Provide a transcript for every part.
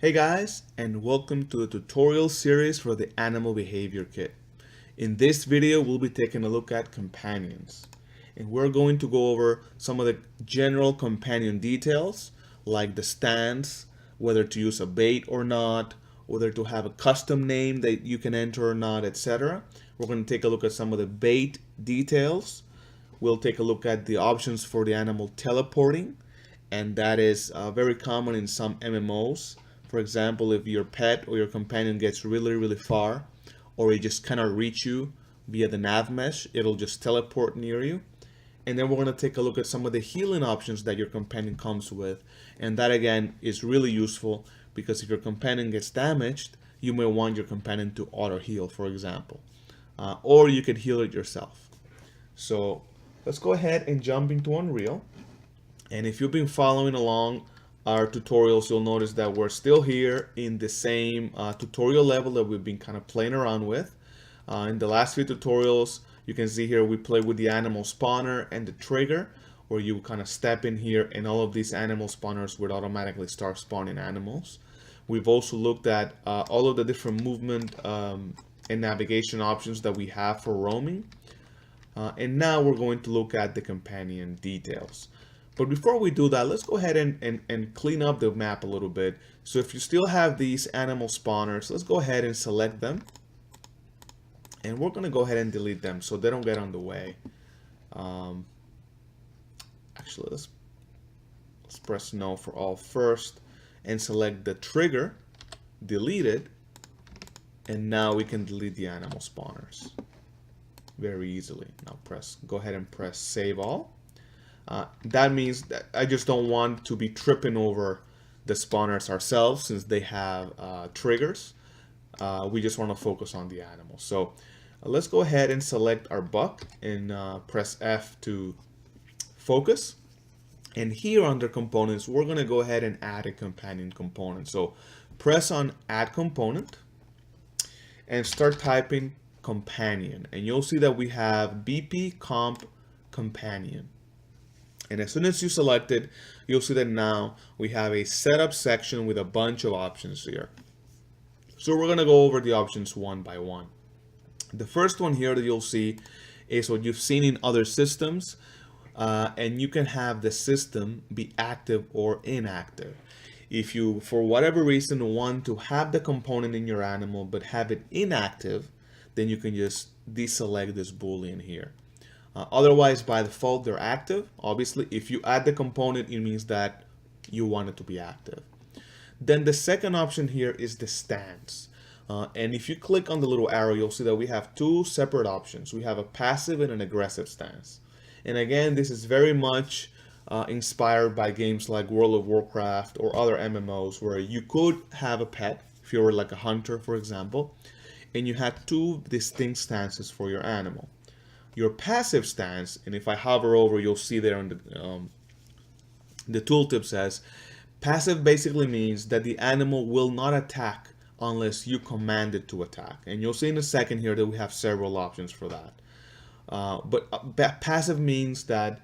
Hey guys, and welcome to the tutorial series for the Animal Behavior Kit. In this video, we'll be taking a look at companions. And we're going to go over some of the general companion details, like the stance, whether to use a bait or not, whether to have a custom name that you can enter or not, etc. We're going to take a look at some of the bait details. We'll take a look at the options for the animal teleporting, and that is very common in some MMOs. For example, if your pet or your companion gets really far, or it just cannot reach you via the nav mesh, it'll just teleport near you. And then we're going to take a look at some of the healing options that your companion comes with. And that again is really useful because if your companion gets damaged, you may want your companion to auto heal, for example. Or you could heal it yourself. So let's go ahead and jump into Unreal. And if you've been following along our tutorials, you'll notice that we're still here in the same tutorial level that we've been kind of playing around with. In the last few tutorials, you can see here we play with the animal spawner and the trigger, where you kind of step in here and all of these animal spawners would automatically start spawning animals. We've also looked at all of the different movement and navigation options that we have for roaming. And now we're going to look at the companion details. But before we do that, let's go ahead and clean up the map a little bit. So if you still have these animal spawners, let's go ahead and select them. And we're going to go ahead and delete them so they don't get on the way. Actually, let's press no for all first and select the trigger, delete it, and now we can delete the animal spawners very easily. Now go ahead and press save all. That means that I just don't want to be tripping over the spawners ourselves since they have triggers. We just want to focus on the animal. So let's go ahead and select our buck and press F to focus. And here under components, we're going to go ahead and add a companion component. So press on add component and start typing companion. And you'll see that we have BP comp companion. And as soon as you select it, you'll see that now we have a setup section with a bunch of options here. So we're going to go over the options one by one. The first one here that you'll see is what you've seen in other systems, and you can have the system be active or inactive. If you, for whatever reason, want to have the component in your animal but have it inactive, then you can just deselect this boolean here. Otherwise, by default, they're active. Obviously, if you add the component, it means that you want it to be active. Then the second option here is the stance. And if you click on the little arrow, you'll see that we have two separate options. We have a passive and an aggressive stance. And again, this is very much inspired by games like World of Warcraft or other MMOs where you could have a pet, if you were like a hunter, for example, and you had two distinct stances for your animal. Your passive stance, and if I hover over, you'll see there on the tooltip says, passive basically means that the animal will not attack unless you command it to attack. And you'll see in a second here that we have several options for that. But passive means that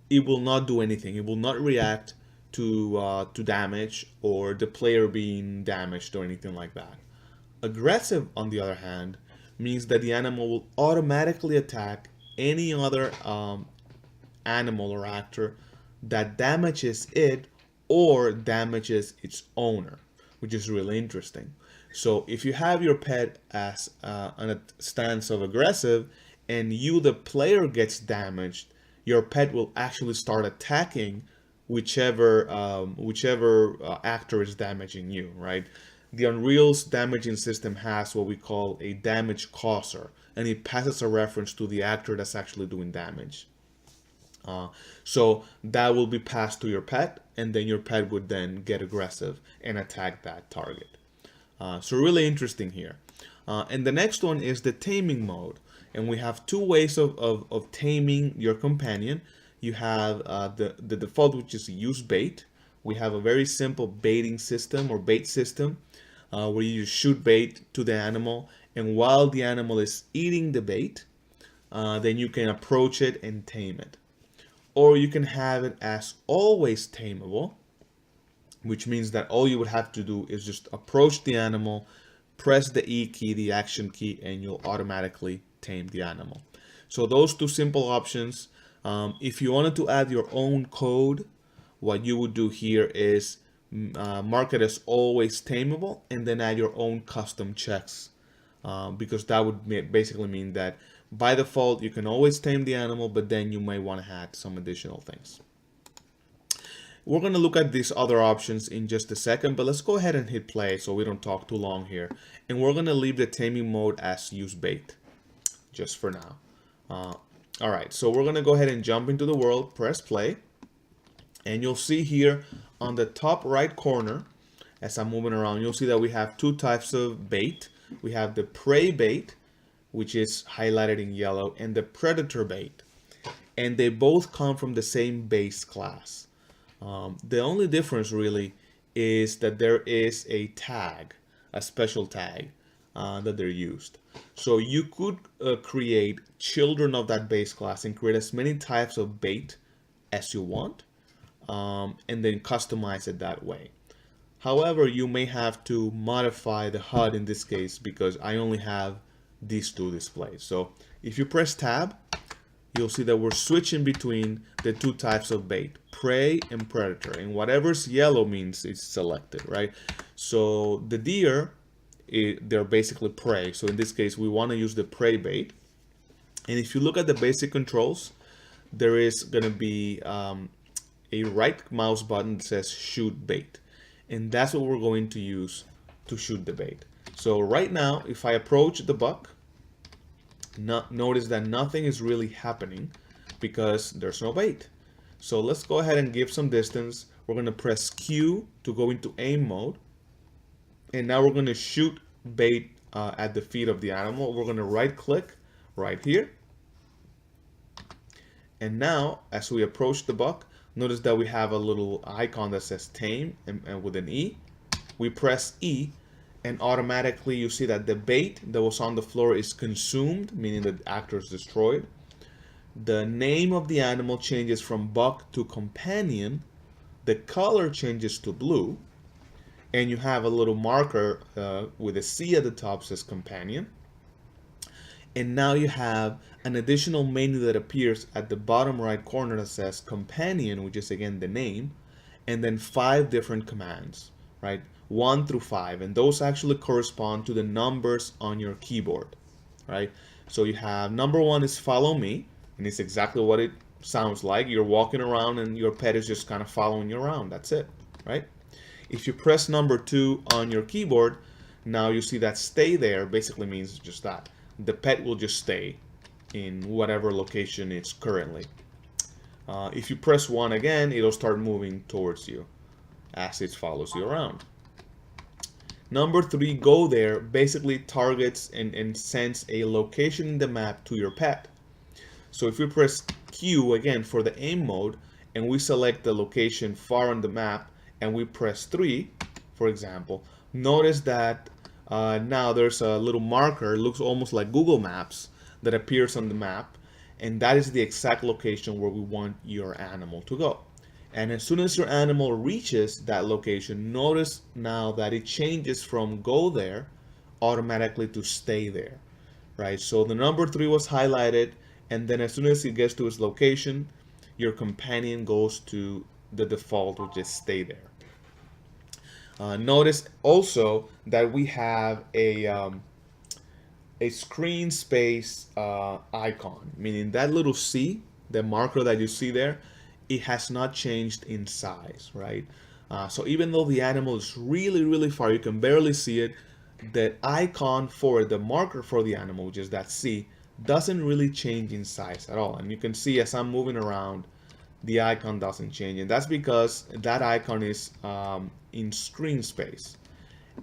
it will not do anything. It will not react to damage or the player being damaged or anything like that. Aggressive, on the other hand, means that the animal will automatically attack any other animal or actor that damages it or damages its owner, which is really interesting. So if you have your pet as on a stance of aggressive and you, the player, gets damaged, your pet will actually start attacking whichever actor is damaging you, right? The Unreal's damaging system has what we call a damage causer, and it passes a reference to the actor that's actually doing damage. So that will be passed to your pet, and then your pet would then get aggressive and attack that target. So really interesting here. And the next one is the taming mode. And we have two ways of taming your companion. You have the default, which is use bait. We have a very simple baiting system or bait system where you shoot bait to the animal, and while the animal is eating the bait, then you can approach it and tame it. Or you can have it as always tameable, which means that all you would have to do is just approach the animal, press the E key, the action key, and you'll automatically tame the animal. So those two simple options. If you wanted to add your own code, what you would do here is mark it as always tameable and then add your own custom checks, because that would basically mean that by default you can always tame the animal, but then you may want to add some additional things. We're going to look at these other options in just a second, but let's go ahead and hit play so we don't talk too long here. And we're going to leave the taming mode as use bait just for now. All right, so we're going to go ahead and jump into the world, press play, and you'll see here on the top right corner, as I'm moving around, you'll see that we have two types of bait. We have the prey bait, which is highlighted in yellow, and the predator bait. And they both come from the same base class. The only difference really is that there is a tag, a special tag that they're used. So you could create children of that base class and create as many types of bait as you want, and then customize it that way. However, you may have to modify the HUD in this case because I only have these two displayed. So if you press tab, you'll see that we're switching between the two types of bait, prey and predator, and whatever's yellow means it's selected, right? So the deer, they're basically prey. So in this case, we want to use the prey bait. And if you look at the basic controls, there is going to be a right mouse button that says shoot bait. And that's what we're going to use to shoot the bait. So right now, if I approach the buck, notice that nothing is really happening because there's no bait. So let's go ahead and give some distance. We're going to press Q to go into aim mode. And now we're going to shoot bait at the feet of the animal. We're going to right click right here. And now as we approach the buck, notice that we have a little icon that says tame and with an E. We press E, and automatically you see that the bait that was on the floor is consumed, meaning the actor is destroyed. The name of the animal changes from buck to companion. The color changes to blue. And you have a little marker with a C at the top says companion. And now you have an additional menu that appears at the bottom right corner that says companion, which is again the name, and then 5 different commands, right? 1 through 5, and those actually correspond to the numbers on your keyboard, right? So you have number 1 is follow me, and it's exactly what it sounds like. You're walking around and your pet is just kind of following you around. That's it, right? If you press number 2 on your keyboard, now you see that stay there basically means just that. The pet will just stay in whatever location it's currently. If you press 1 again, it'll start moving towards you as it follows you around. Number 3, go there, basically targets and sends a location in the map to your pet. So if we press Q again for the aim mode, and we select the location far on the map, and we press 3, for example, notice that now there's a little marker, looks almost like Google Maps, that appears on the map, and that is the exact location where we want your animal to go. And as soon as your animal reaches that location, notice now that it changes from go there automatically to stay there, right? So the number 3 was highlighted, and then as soon as it gets to its location, your companion goes to the default, which is stay there. Notice also that we have a screen space icon, meaning that little C, the marker that you see there, it has not changed in size, right? So even though the animal is really, really far, you can barely see it, the icon for it, the marker for the animal, which is that C, doesn't really change in size at all. And you can see as I'm moving around, the icon doesn't change. And that's because that icon is in screen space.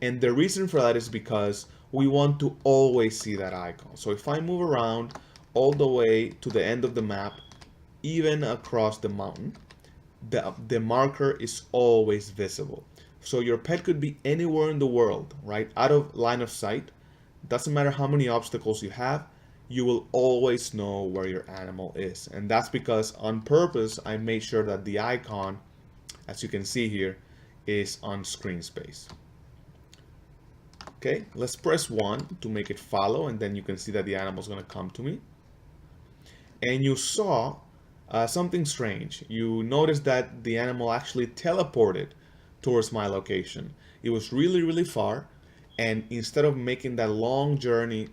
And the reason for that is because we want to always see that icon. So if I move around all the way to the end of the map, even across the mountain, the marker is always visible. So your pet could be anywhere in the world, right? Out of line of sight. Doesn't matter how many obstacles you have, you will always know where your animal is. And that's because on purpose, I made sure that the icon, as you can see here, is on screen space. Okay, let's press 1 to make it follow, and then you can see that the animal is going to come to me. And you saw something strange. You noticed that the animal actually teleported towards my location. It was really, really far, and instead of making that long journey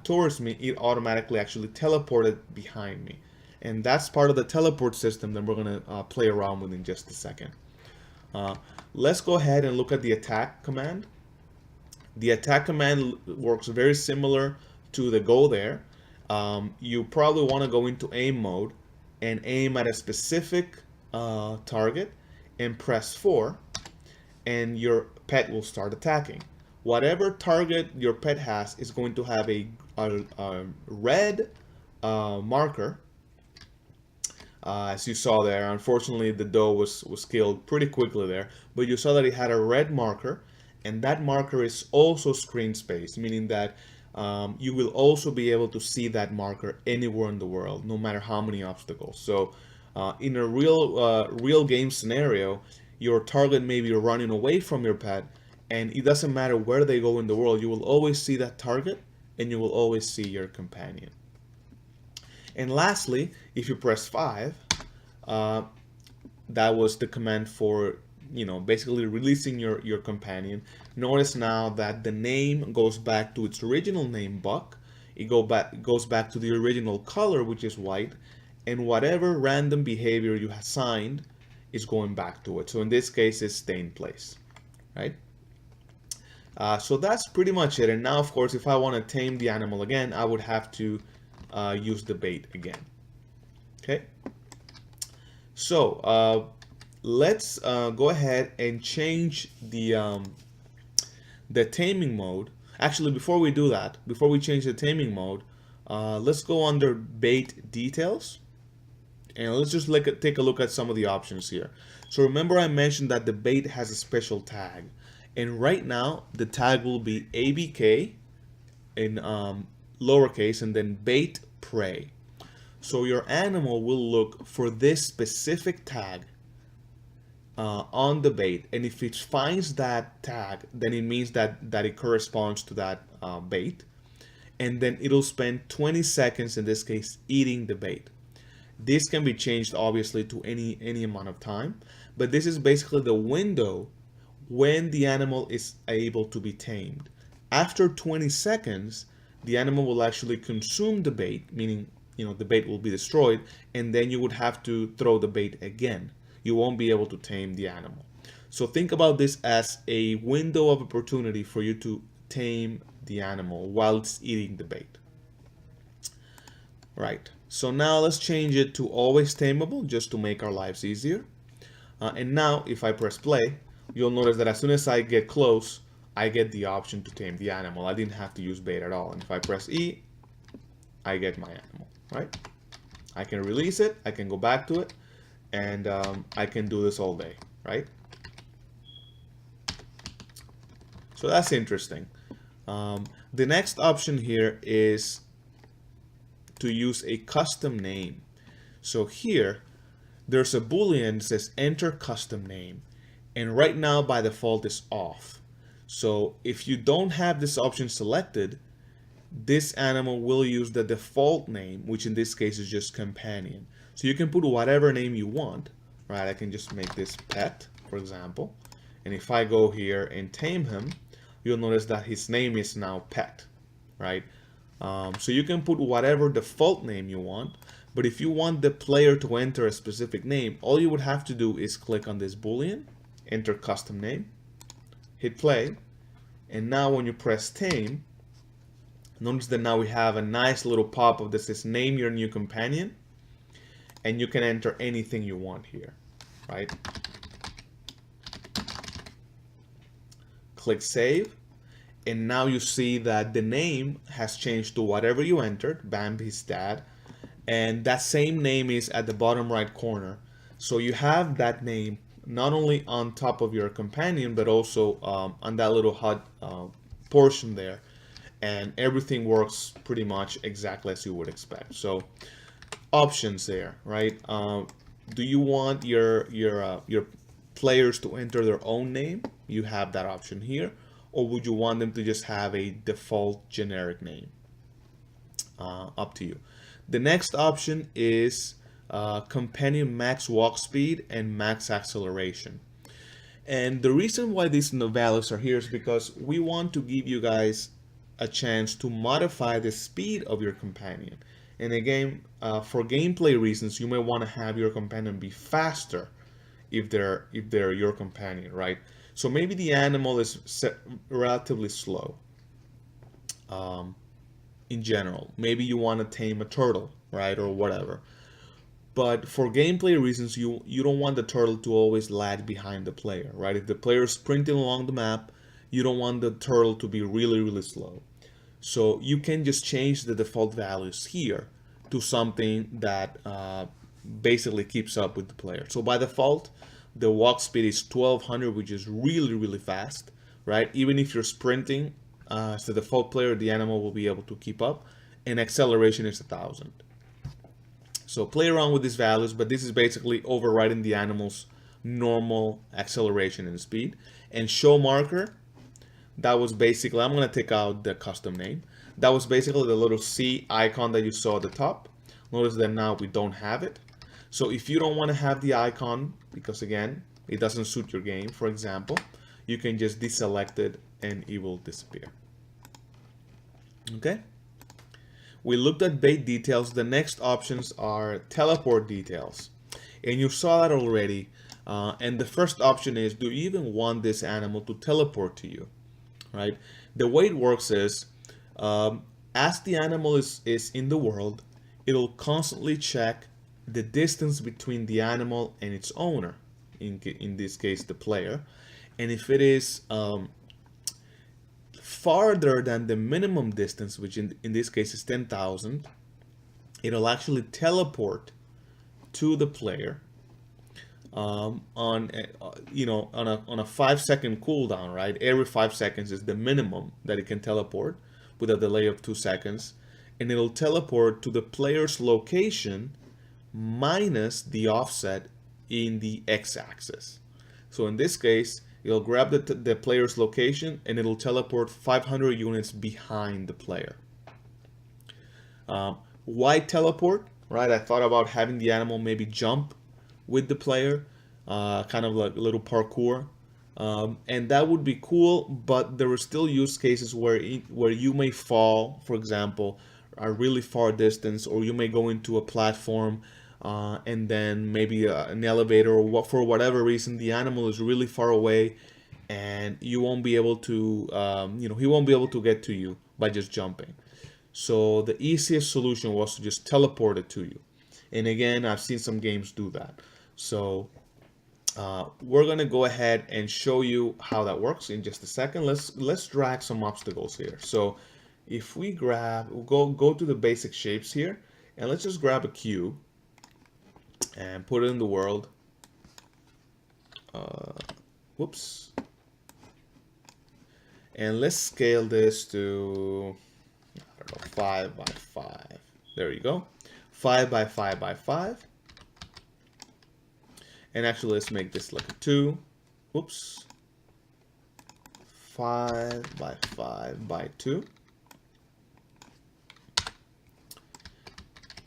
towards me, it automatically actually teleported behind me. And that's part of the teleport system that we're going to play around with in just a second. Let's go ahead and look at the attack command. The attack command works very similar to the go there. You probably want to go into aim mode and aim at a specific target and press 4, and your pet will start attacking. Whatever target your pet has is going to have a red marker. As you saw there, unfortunately the doe was killed pretty quickly there, but you saw that it had a red marker, and that marker is also screen space, meaning that you will also be able to see that marker anywhere in the world, no matter how many obstacles. So in a real game scenario, your target may be running away from your pet, and it doesn't matter where they go in the world, you will always see that target, and you will always see your companion. And lastly, if you press 5, that was the command for, basically releasing your companion. Notice now that the name goes back to its original name, Buck. It goes back to the original color, which is white, and whatever random behavior you assigned is going back to it. So in this case, it's stay in place, right? So that's pretty much it. And now, of course, if I want to tame the animal again, I would have to use the bait again. Okay. So let's go ahead and change the taming mode. Actually, before we do that, before we change the taming mode, let's go under bait details, and let's just take a look at some of the options here. So remember I mentioned that the bait has a special tag, and right now the tag will be ABK in lowercase and then bait prey. So your animal will look for this specific tag on the bait, and if it finds that tag, then it means that it corresponds to that bait, and then it'll spend 20 seconds in this case eating the bait. This can be changed obviously to any amount of time, but this is basically the window when the animal is able to be tamed. After 20 seconds, the animal will actually consume the bait, meaning the bait will be destroyed, and then you would have to throw the bait again. You won't be able to tame the animal. So think about this as a window of opportunity for you to tame the animal while it's eating the bait. Right, so now let's change it to always tameable, just to make our lives easier. And now if I press play, you'll notice that as soon as I get close, I get the option to tame the animal. I didn't have to use bait at all. And if I press E, I get my animal, right? I can release it, I can go back to it, and I can do this all day, right? So that's interesting. The next option here is to use a custom name. So here, there's a boolean that says enter custom name, and right now by default it's off. So if you don't have this option selected, this animal will use the default name, which in this case is just companion. So you can put whatever name you want, right? I can just make this pet, for example, and if I go here and tame him, you'll notice that his name is now pet, right? So you can put whatever default name you want, but if you want the player to enter a specific name, all you would have to do is click on this boolean, enter custom name, hit play, and now when you press tame, notice that now we have a nice little pop-up that says name your new companion, and you can enter anything you want here, right? Click save, and now you see that the name has changed to whatever you entered, Bambi's dad, and that same name is at the bottom right corner. So you have that name not only on top of your companion, but also on that little HUD portion there, and everything works pretty much exactly as you would expect. So options there, right? Do you want your players to enter their own name, you have that option here. Or would you want them to just have a default generic name? Up to you. The next option is companion max walk speed and max acceleration. And the reason why these values are here is because we want to give you guys a chance to modify the speed of your companion. And again, for gameplay reasons, you may want to have your companion be faster if they're your companion, right? So maybe the animal is relatively slow. In general, maybe you want to tame a turtle, right, or whatever. But for gameplay reasons, you don't want the turtle to always lag behind the player, right? If the player is sprinting along the map, you don't want the turtle to be really slow. So you can just change the default values here to something that basically keeps up with the player. So by default, the walk speed is 1200, which is really fast, right? Even if you're sprinting, as the default player, the animal will be able to keep up, and acceleration is 1000. So play around with these values, but this is basically overriding the animal's normal acceleration and speed. And show marker, that was basically, I'm going to take out the custom name. That was basically the little C icon that you saw at the top. Notice that now we don't have it. So if you don't want to have the icon, because again, it doesn't suit your game, for example, you can just deselect it and it will disappear. Okay? We looked at bait details. The next options are teleport details. And you saw that already. And the first option is, do you even want this animal to teleport to you? Right? The way it works is, as the animal is in the world, it'll constantly check the distance between the animal and its owner, in this case the player. And if it is farther than the minimum distance, which in this case is 10,000, it'll actually teleport to the player on a 5-second cooldown, right? Every 5 seconds is the minimum that it can teleport, with a delay of 2 seconds, and it'll teleport to the player's location minus the offset in the x-axis. So in this case, it'll grab the player's location and it'll teleport 500 units behind the player. Why teleport? Right? I thought about having the animal maybe jump with the player, kind of like a little parkour, and that would be cool. But there are still use cases where you may fall, for example, a really far distance, or you may go into a platform. And then maybe an elevator, or for whatever reason the animal is really far away, and you won't be able to, he won't be able to get to you by just jumping. So the easiest solution was to just teleport it to you. And again, I've seen some games do that. So we're gonna go ahead and show you how that works in just a second. Let's drag some obstacles here. So if we go to the basic shapes here, and let's just grab a cube and put it in the world. Whoops. And let's scale this to, I don't know, 5 by 5. There you go. 5 by 5 by 5. And actually, let's make this like a 2. Whoops. 5 by 5 by 2.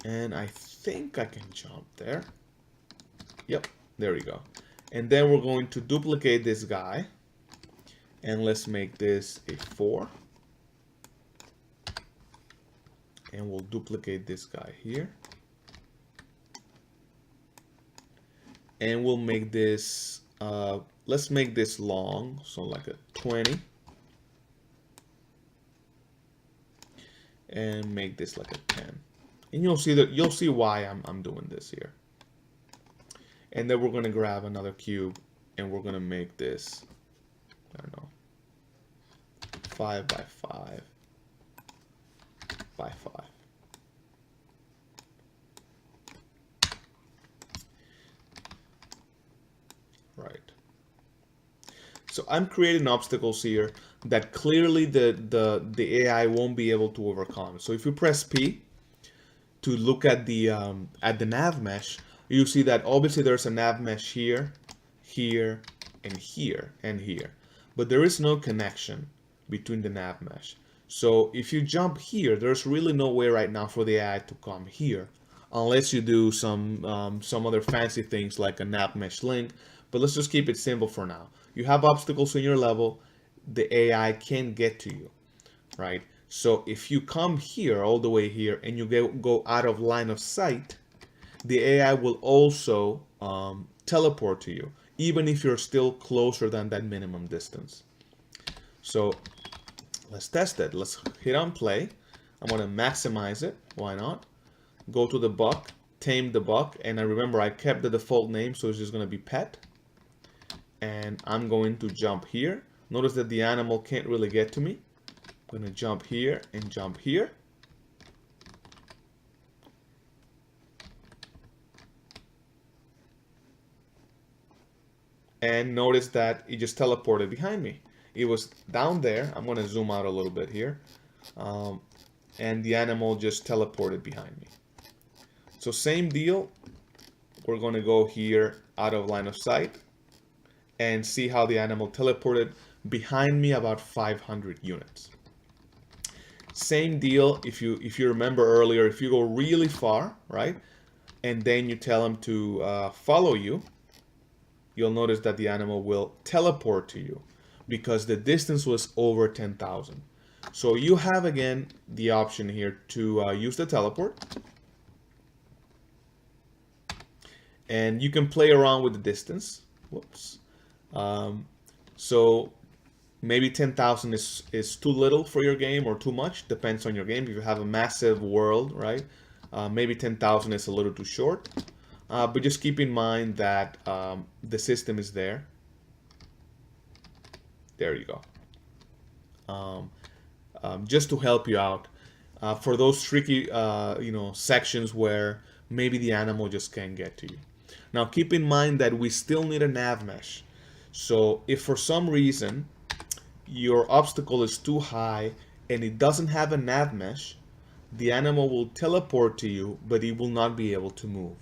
And I think I can jump there. Yep, there we go. And then we're going to duplicate this guy. And let's make this a 4. And we'll duplicate this guy here. And we'll make this, let's make this long, so like a 20. And make this like a 10. And you'll see why I'm doing this here. And then we're gonna grab another cube and we're gonna make this, I don't know, 5 by 5 by 5. Right. So I'm creating obstacles here that clearly the AI won't be able to overcome. So if you press P to look at the nav mesh, you see that obviously there's a nav mesh here, here, and here, and here. But there is no connection between the nav mesh. So if you jump here, there's really no way right now for the AI to come here, unless you do some other fancy things like a nav mesh link. But let's just keep it simple for now. You have obstacles in your level, the AI can't get to you, right? So if you come here, all the way here, and you go out of line of sight, the AI will also teleport to you, even if you're still closer than that minimum distance. So let's test it. Let's hit on play. I'm going to maximize it. Why not? Go to the buck, tame the buck, and I remember I kept the default name, so it's just going to be pet. And I'm going to jump here. Notice that the animal can't really get to me. I'm going to jump here and jump here. And notice that it just teleported behind me. It was down there. I'm going to zoom out a little bit here. And the animal just teleported behind me. So same deal. We're going to go here out of line of sight and see how the animal teleported behind me about 500 units. Same deal if you remember earlier, if you go really far, right, and then you tell him to follow you, you'll notice that the animal will teleport to you because the distance was over 10,000. So you have again the option here to use the teleport, and you can play around with the distance. Whoops. So maybe 10,000 is too little for your game or too much, depends on your game. If you have a massive world, right, maybe 10,000 is a little too short. But just keep in mind that the system is there. There you go. Just to help you out for those tricky, sections where maybe the animal just can't get to you. Now keep in mind that we still need a nav mesh. So if for some reason your obstacle is too high and it doesn't have a nav mesh, the animal will teleport to you, but it will not be able to move.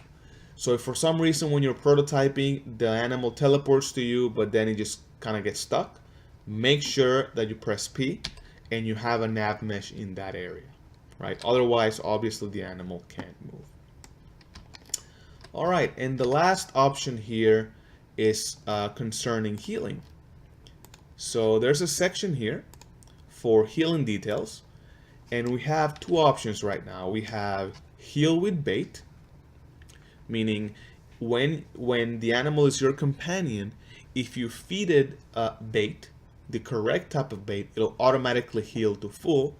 So if for some reason when you're prototyping, the animal teleports to you, but then it just kind of gets stuck, make sure that you press P and you have a nav mesh in that area, right? Otherwise, obviously the animal can't move. All right, and the last option here is concerning healing. So there's a section here for healing details, and we have two options right now. We have heal with bait, meaning when the animal is your companion, if you feed it bait, the correct type of bait, it'll automatically heal to full.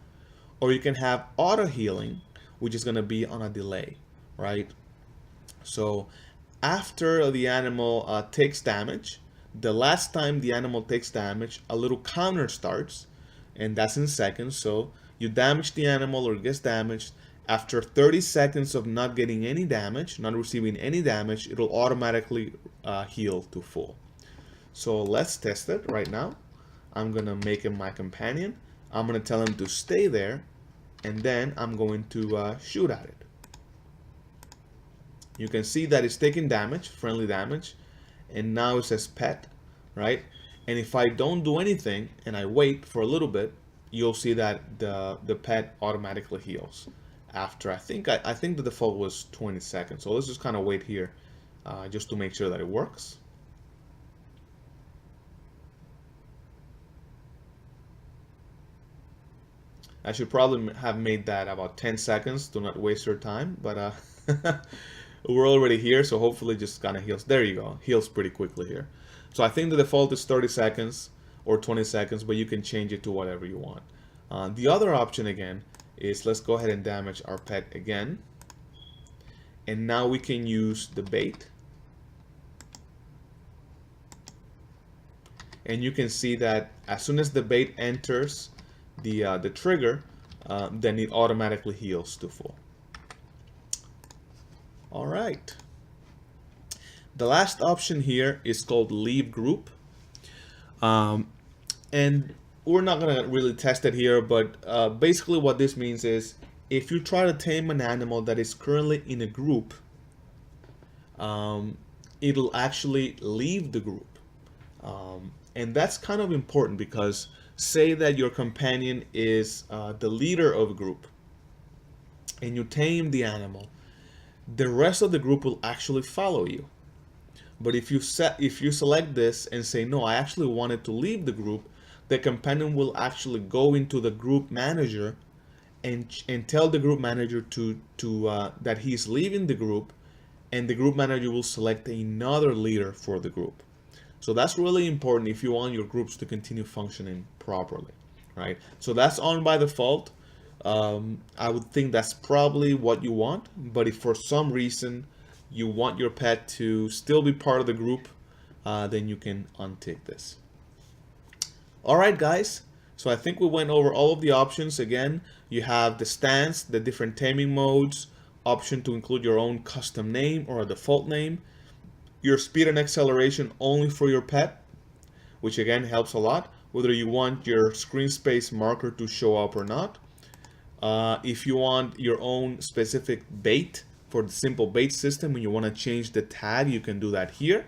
Or you can have auto healing, which is going to be on a delay, right? So after the animal takes damage, the last time the animal takes damage, a little counter starts, and that's in seconds. So you damage the animal or it gets damaged. After 30 seconds of not getting any damage, not receiving any damage, it'll automatically heal to full. So let's test it right now. I'm going to make him my companion. I'm going to tell him to stay there, and then I'm going to shoot at it. You can see that it's taking damage, friendly damage, and now it says pet, right? And if I don't do anything and I wait for a little bit, you'll see that the pet automatically heals. After I think the default was 20 seconds. So let's just kind of wait here just to make sure that it works. I should probably have made that about 10 seconds to not waste your time, but we're already here, so hopefully just kind of heals. There you go, heals pretty quickly here. So I think the default is 30 seconds or 20 seconds, but you can change it to whatever you want. The other option again is, let's go ahead and damage our pet again. And now we can use the bait. And you can see that as soon as the bait enters the trigger, then it automatically heals to full. All right. The last option here is called leave group. And we're not going to really test it here, but basically what this means is if you try to tame an animal that is currently in a group, it'll actually leave the group. And that's kind of important because say that your companion is the leader of a group and you tame the animal, the rest of the group will actually follow you. But if you select this and say, no, I actually wanted to leave the group, the companion will actually go into the group manager and tell the group manager that he's leaving the group, and the group manager will select another leader for the group. So that's really important if you want your groups to continue functioning properly, right? So that's on by default. I would think that's probably what you want, but if for some reason you want your pet to still be part of the group, then you can untick this. All right, guys. So I think we went over all of the options. Again, you have the stance, the different taming modes, option to include your own custom name or a default name, your speed and acceleration only for your pet, which again helps a lot, whether you want your screen space marker to show up or not. If you want your own specific bait for the simple bait system, when you want to change the tag, you can do that here.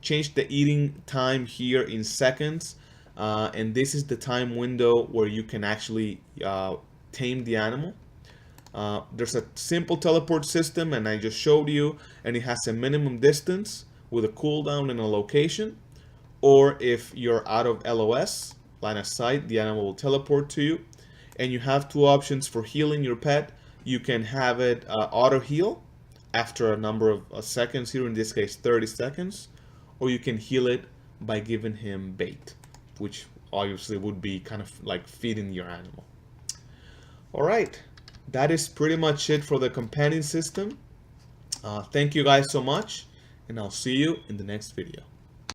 Change the eating time here in seconds. And this is the time window where you can actually tame the animal. There's a simple teleport system, and I just showed you, and it has a minimum distance with a cooldown and a location. Or if you're out of LOS, line of sight, the animal will teleport to you. And you have two options for healing your pet. You can have it auto heal after a number of seconds, here in this case 30 seconds, or you can heal it by giving him bait, which obviously would be kind of like feeding your animal. All right, that is pretty much it for the companion system. Thank you guys so much, and I'll see you in the next video.